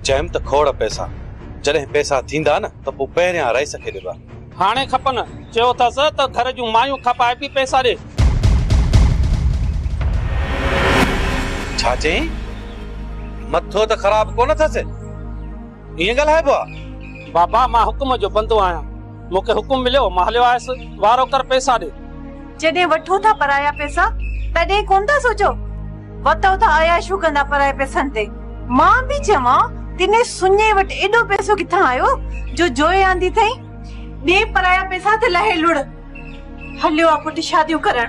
Charm त खोड़ पैसा जॾहिं पैसा थींदा न त पोइ पहिरियां रही सके ॾिबा हाणे खपन चयो अथस त घर जूं मायूं खपाए बि पैसा ॾे। छा चई मथो त ख़राब कोन अथसि ईअं ॻाल्हाइबो आहे? बाबा मां हुकुम जो बंदो आहियां मूंखे हुकुम मिलियो मां हलियो आयसि वारो कर पैसा ॾे। जॾहिं वठो था पराया पैसा तॾहिं कोन था सोचो वतो था आयाशू कंदा पराए पैसनि ते। मां बि चवां तिने सुञे वटि एॾो पैसो किथां आयो जो जोए आंदी थई ॿिए पराया पैसा ते लहे लुड़ हलियो आहे पुट शादियूं करण।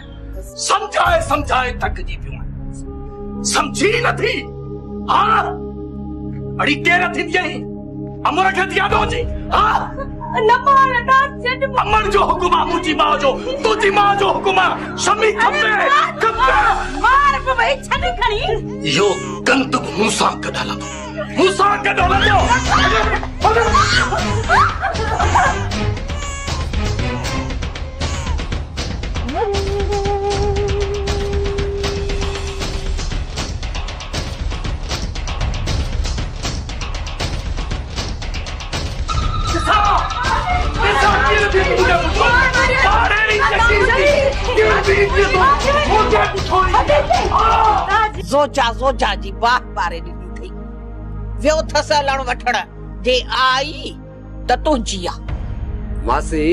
समझाए समझाए थक जी पियो समझी नथी। हाँ अड़ी केर थी जई अमर खे याद हो जी। हाँ न मार ना छड अमर जो हुकुम आहे मुंहिंजी मां जो तुंहिंजी मां जो हुकुम आहे शमी खपे खपे मार भाई छड खणी यो गंद मूसा कढाला मूसा कढाला जोजा जी बाह बारे दी थई व्यो थस लण वठण जे आई त तुंहिंजी आ। मासी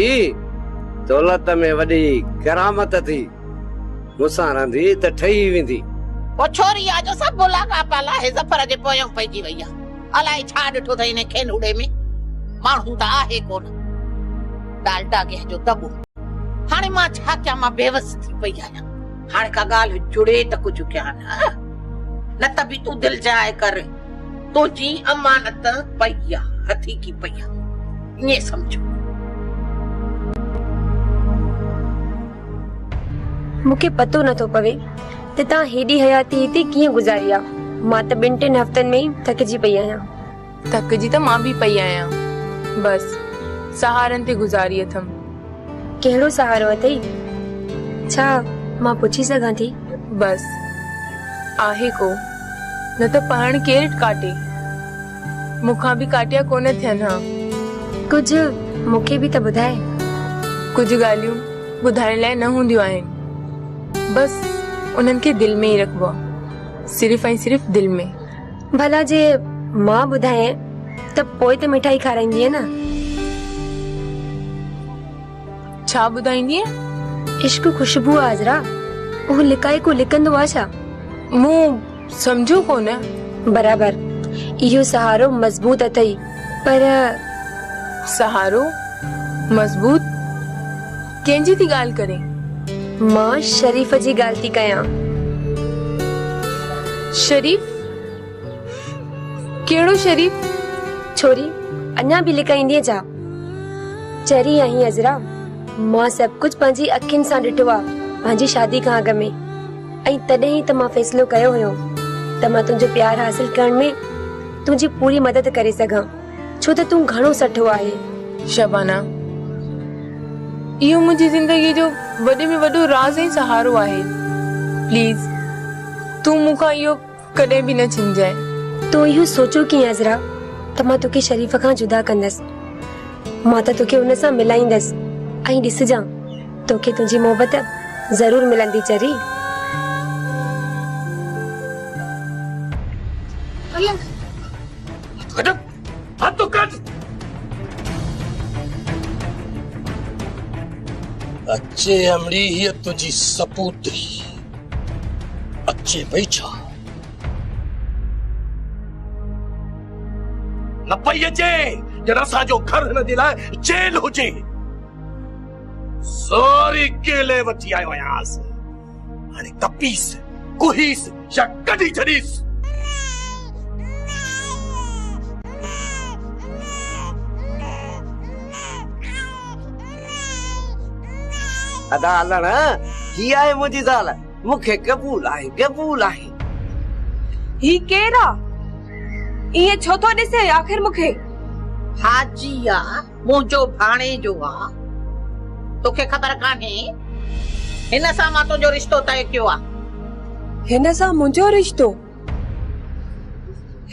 दौलत में वडी करामत थी मूंसां रहंदी त ठही वेंदी। ओ छोरी आ जो सब बुलागा पाला हे ज़फर जे पोयों पइजी वई आ। अलाए छा ॾिठो थई ने खेनुड़े में माण्हू त आहे कोन डालडा के जो दबो। हाणे मां छा कयां मां बेवस थी पई आहियां। हाणे का ॻाल्हि जुड़े त कुझु कयां न त बि तूं दिल जाए कर तुंहिंजी अमानत पई आ हथी की पई आ ईअं समझो। मूंखे पतो नथो पवे त तव्हां हेॾी हयाती हिते कीअं गुज़ारी आहे। मां त 2-3 हफ़्तनि में ई थकिजी पई आहियां। थकिजी त मां बि पई आहियां बस सहारनि ते गुज़ारी अथमि। कहिड़ो सहारो अथई छा मां पुछी सघां थी? बस आहे को न त पाण केर काटे मूंखां बि काटिया कोन थियनि। हा कुझु मूंखे बि त ॿुधाए। कुझु ॻाल्हियूं ॿुधाइण लाइ न हूंदियूं आहिनि बस उन्हनि खे दिल में ई रखबो आहे सिर्फ़ ऐं सिर्फ़ दिल में। भला जे मां ॿुधाए त पोइ त मिठाई खाराईंदीअ न। छा ॿुधाईंदीअ? इश्क खुशबू आजरा वो लिकाए को लिकंदो आ छा? मूं समझो कोन। बराबर इहो सहारो मजबूत अथई पर सहारो मजबूत कंहिंजी थी ॻाल्हि करे? मां शरीफ जी ॻाल्हि थी कयां। शरीफ? कहिड़ो शरीफ? छोरी अञा बि लिकाईंदीअ छा? चरी आहीं अजरा मां सब कुछ पंहिंजी अखियुनि सां ॾिठो आहे पंहिंजी शादी खां अॻु में ऐं तॾहिं त मां फ़ैसिलो कयो हुयो त मां तुंहिंजो प्यार हासिल करण में तुंहिंजी पूरी मदद करे सघां छो त तूं घणो सठो आहे। शबाना इहो मुंहिंजी ज़िंदगी जो वॾे में वॾो राज़ ऐं सहारो आहे। प्लीज़ तूं मूंखां इहो कॾहिं बि न छिनजाए। तूं इहो सोचो कीअं अज़रा त मां तोखे शरीफ़ खां जुदा कंदसि। मां त तोखे हुन सां मिलाईंदसि ऐं ॾिसजां तोखे तुंहिंजी मोहबत ज़रूर मिलंदी चरी। अच्छे अमड़ी ही तुझी सपूतरी अच्छे भई छा न पई अचे जरा असांजो घर न दिलाए जेल हुजे। सारी केले वठी आयो आयास हाणे कपीस कुहीस या कढी छड़ीस। अदा हलण ही आहे मुंहिंजी ज़ाल मूंखे क़बूल आहे क़बूल आहे। ही केरा इए छो तो ॾिसे आखिर मूंखे? हाजी आ मुंहिंजो भाणे जो आ तोखे ख़बर कान्हे हिन सां मां तुंहिंजो रिश्तो तय कयो आ। हिन सां मुंहिंजो रिश्तो,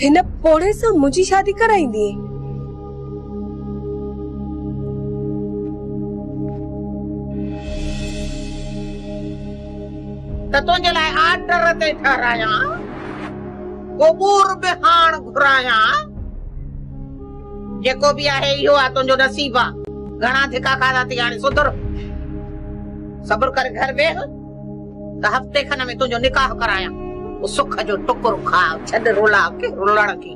हिन पोड़े सां मुंहिंजी शादी कराईंदी। त तुंहिंजे लाइ आर्डर ते ठहरायां, क़बूर बि हाण घुरायां। जेको बि आहे इहो आहे तुंहिंजो नसीब आहे। घणा धिका खाधा थी, हाणे सुधर, सब्र करे घर वेह, त हफ़्ते खन में तुंहिंजो निकाह करायां। सुख जो टुकुर खा, छॾ रोला के रुलण खे।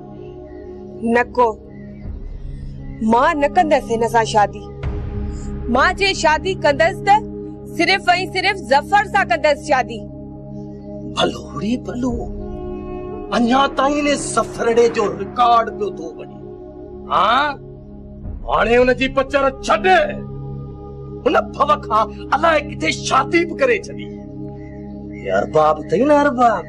नको, मां न कंदसि हिन सां शादी। मां जे शादी कंदसि त सिर्फ़ ऐं सिर्फ़ ज़फर सां कंदसि शादी। भलोड़ी भलो, अञा ताईं ने सफरड़े जो रिकॉर्ड पियो थो वञे। हाँ, हाणे हुनजी पचर छॾ, हुन भव खां अलाए किथे शादी बि करे छॾी। हे अरबाब अथई न, अरबाब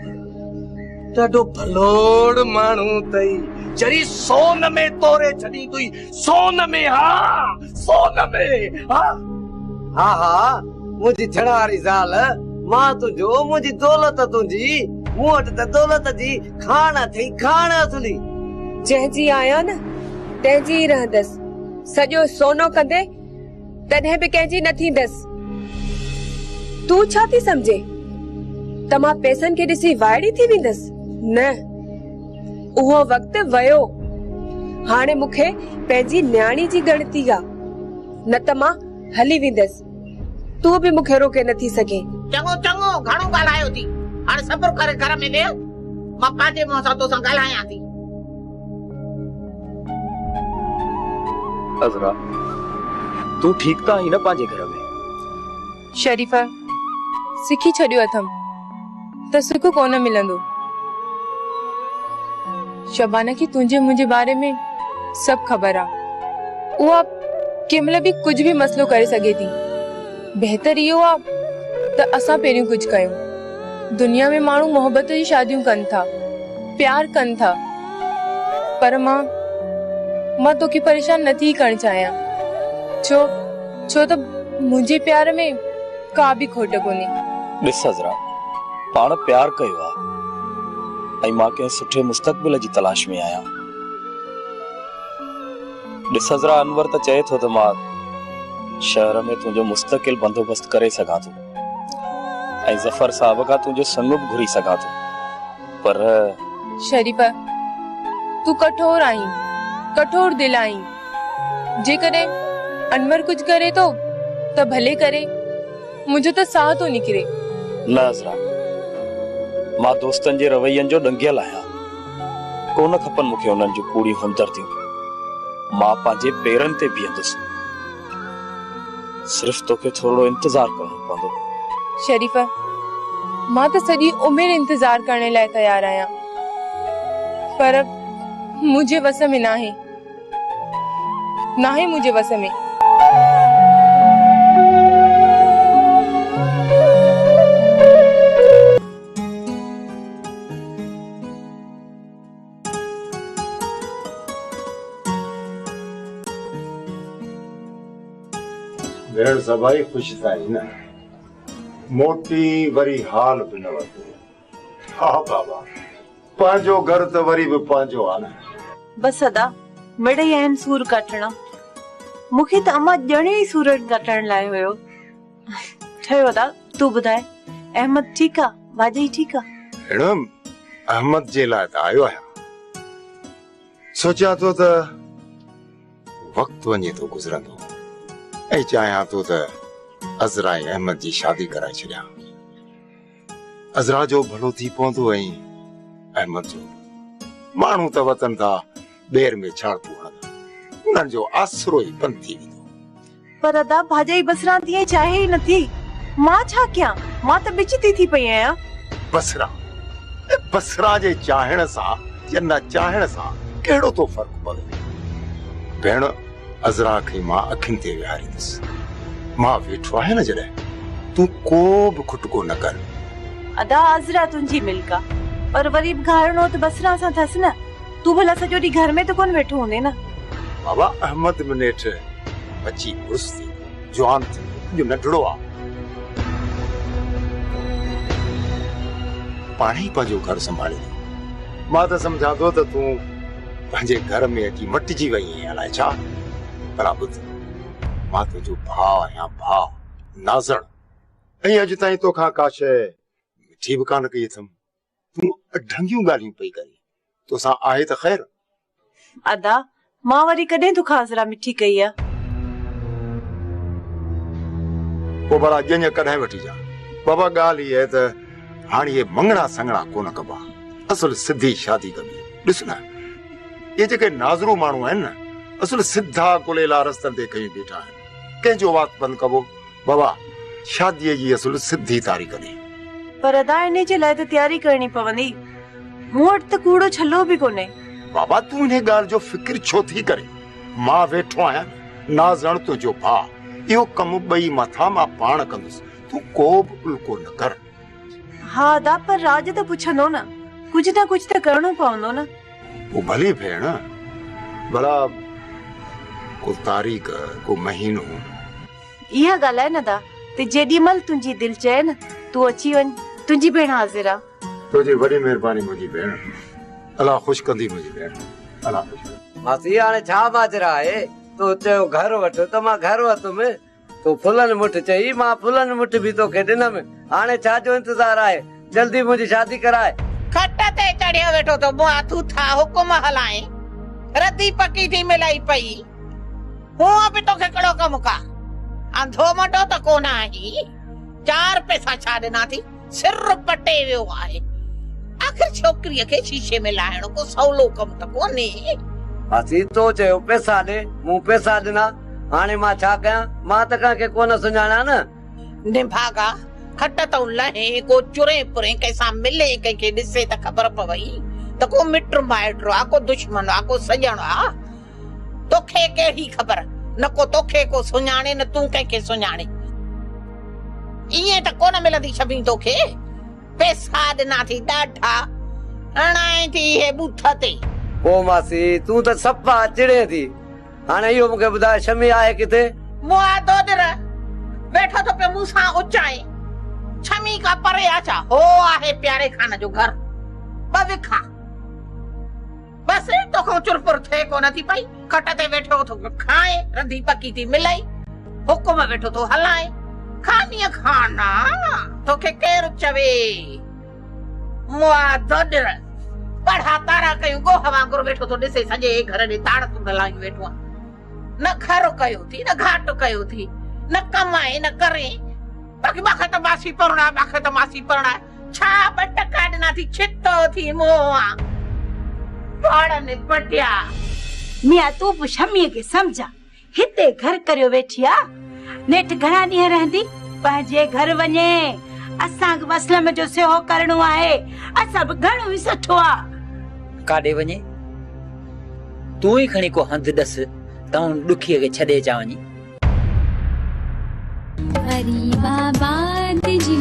ॾाढो भलोड़ माण्हू अथई, जरी सोन में तोरे छॾी तुई, सोन में। हा, सोन में। हा हा हा, मुंहिंजी थियण वारी ज़ाल, मां तुंहिंजो, मुंहिंजी दौलत तुंहिंजी, मूं वटि त दौलत जी खान अथई, खान असली। जंहिंजी आहियां न तंहिंजी ई रहंदसि। सॼो सोनो कंदे तॾहिं बि कंहिंजी न थींदसि। तूं छा थी सम्झे त मां पैसनि खे ॾिसी वाइड़ी थी वेंदसि? न, उहो वक़्तु वयो। हाणे मूंखे पंहिंजी न्याणी जी ॻणती आहे, न त मां हली वेंदसि। तूं बि मूंखे रोके नथी सघे। चङो चङो, घणो ॻाल्हायो थी, हाणे सब्र करे घर में वेह, मां पंहिंजे मुंहं सां तोसां ॻाल्हायां थी। अज़रा, तू ठीक त आहीं न पंहिंजे घर में? शरीफ़ा, सिखी छॾियो अथमि त सुख कोन मिलंदो। शबाना खे तुंहिंजे मुंहिंजे बारे में सभु ख़बर आहे। उहा कंहिंमहिल बि कुझु बि मसलो करे सघे थी। बहितर इहो आहे त असां पहिरियों कुझु कयूं। दुनिया में माण्हू मोहबत जी शादियूं कनि था, प्यार कनि था, पर मां तोखे परेशान नथी करणु चाहियां। छो त मुंहिंजे प्यार में का बि खोट कोन्हे। ॾिस अज़रा, पाण प्यार कयो आहे ऐं मां कंहिं सुठे मुस्तक़बिल जी तलाश में आहियां। ॾिस अज़रा, अनवर त चए थो त मां शहर में तुंहिंजो मुस्तक़िल बंदोबस्त करे सघां थो ऐं ज़फर साहब खां तुंहिंजो संग बि घुरी सघां थो, पर शरीफ़ा, तू कठोर आहीं, कठोर दिल आहीं। जेकॾहिं अनवर कुछ करे तो त भले करे, मुझे तो साह तो निकरे। न अज़रा, मां दोस्तन जे रवैयन जो डंगियल आहियां। कोन खपन मूंखे उन्हनि जूं कूड़ी हमदर्दियूं। मां पंहिंजे पेरनि ते बीहंदुसि। सिर्फ तोखे थोरो इंतजार करणो पवंदो। शरीफ़ा, मां तो सॼी उमिरि इंतजार करने लाइ तैयार आहियां, पर मुझे वस में नाहे मुझे वस में। भेण सभाई खुश थी न, मोटी वरी हाल भी न वधे। हा बाबा, पांजो घर तो वरी भी पांजो आ न। बस अदा मिड़ई आहिनि सूर कटणा। मूंखे त अम्मा ॼणे ई सूरत कटण लाइ हुयो। ठहियो अदा, तूं ॿुधाए, अहमद ठीकु आहे? भाॼी ठीकु आहे? भेण, अहमद जे लाइ त आयो आहियां। सोचियां थो त वक़्तु वञे थो गुज़रंदो ऐं चाहियां थो त अज़रा ऐं अहमद जी शादी कराए छॾियां। अज़रा जो भलो थी पवंदो ऐं अहमद जो। माण्हू त वतन था ॿेर में छाड़पू हणंदा, उन्हनि जो आसरो ई बंदि थी वेंदो। पर अदा भाॼी बसरा तीअं चाहे ई नथी। मां छा कयां? मां त बिचती थी पई आहियां। बसरा जे चाहण सां या न चाहण सां कहिड़ो तो फर्क़ पवे? भेण, अज़रा खे मां अखियुनि ते विहारींदुसि। मां वेठो आहे न जॾहिं, तूं को बि खुटको न कर। अदा अज़रा तुंहिंजी मिल्क आहे, पर वरी बि घारणो त बसरा सां अथसि न। तूं भला सॼो ॾींहुं घर में त कोन वेठो हूंदे न? बाबा, अहमद में नेठ बची उर्स थी, जवान थी, जो नंढड़ो आहे। पाण ही पंहिंजो घर संभाले मां त सम्झां थो त तूं पंहिंजे घर में अची मटिजी वई आहीं अलाए छा पर ॿुध मां तुंहिंजो भाउ आहियां भाउ नाज़ण ऐं अॼु ताईं तोखां का शइ मिठी बि कान कई अथमि तूं ढंगियूं ॻाल्हियूं पई करी तोसां आहे त ख़ैर अदा मां वरी कॾहिं तोखां ज़रा मिठी कई आहे पोइ भला ॼञ कॾहिं वठी जा बाबा ॻाल्हि इहा आहे त हाणे इहे मंगणा संगणा कोन कबा असुल सिधी शादी कबी ॾिस न ये जेके नाज़रू माण्हू आहिनि न असुल सिधा कुलेला रस्तनि ते कयूं बीठा आहिनि कंहिंजो वात बंदि कबो बाबा शादीअ जी असुल सिधी तारीख़ ॾे पर अदा इन जे लाइ त तयारी करणी पवंदी मूं वटि त कूड़ो छलो बि कोन्हे बाबा तूं इन ॻाल्हि जो फिक्र छो थी करे मां वेठो आहियां नाज़ण तुंहिंजो भाउ इहो कमु ॿई मथां मां पाण कंदुसि तूं को बि उल्को न कर हाँ अदा पर राज त पुछंदो न कुछ त करणो पवंदो न वो भली भेण भला को तारीख़ को महीनो इहा ॻाल्हाए न दा ते जेॾी महिल तुंहिंजी दिलि चए न तूं अची वञ तुंहिंजी भेण हाज़िर आहे तुंहिंजी वॾी महिरबानी मुंहिंजी भेण अलाह ख़ुशि कंदी मुंहिंजी भेण अलाह ख़ुशि मासी हाणे छा माजरा आहे तूं चयो घर वठ त मां घर वरितुमि तूं फुलन मुठ चई मां फुलन मुठ बि तोखे ॾिनमि हाणे छा जो इंतज़ार आहे जल्दी मुंहिंजी शादी कराए खट ते चढ़ियो वेठो तो मुआ तू था हुकुम हलाए रद्दी पकी थी मिलाई पई हुआ बि तोखे कड़ो कम का अंधो मटो त कोन आई 4 पैसा छा ॾिना थी सिर पटे वियो आहे आखिर छोकिरीअ खे शीशे में लाहिणो को सवलो कम त कोन्हे मासी तो चयो पैसा ॾे मूं पैसा ॾिना हाणे मां छा कयां मां त कंहिंखे कोन सुञाणा न निभागा खट तो लहे को चुरे पुरे कैसा मिले कंहिंखे ॾिसे त ख़बर पवई त को मिट माइट आ को दुश्मन आ को सजण आ तोखे कहिड़ी ख़बर न को तोखे को सुञाणे न तूं कंहिंखे सुञाणे इएं त कोन मिलंदी छबी तोखे पैसा ॾिना थी ॾाढा हणाए थी हे बूथ ते ओ मासी तूं त सफ़ा चिड़े थी हाणे इहो मूंखे ॿुधाए शमी आहे किथे मुआ दोदर बैठो तो पे मूंसां उचाए छमी का परे आचा हो आहे प्यारे खान जो घर बविखा बस तो को चुरपुर थे को नथी पई खट ते वेठो तो खाए रंधी पकी थी मिलाई हुकुम वेठो तो हलाए खानी खाना तो के केर चवे मुआ दोदर पढ़ा तारा कयो गो हवा गुर वेठो तो दिसे सजे घर ने ताड़ तू हलाई वेठो न खरो कयो थी न घाट कयो थी न कमाए न करे बाकी बाखे तो मासी परणा छा बटका ॾिना थी छितो थी मोआ पाड़ ने पटिया मिया तू बि शमीअ खे समझा हिते घर करियो वेठी आ नेठ घणा ॾींहं रहंदी पंहिंजे घर वञे असां मसलम जो सेहो करणो आहे असां बि घणो ई सुठो आ काॾे वञे तूं ई खणी को हंधि ॾस त ॾुखीअ खे छॾे अचां वञी अरे बाबा जी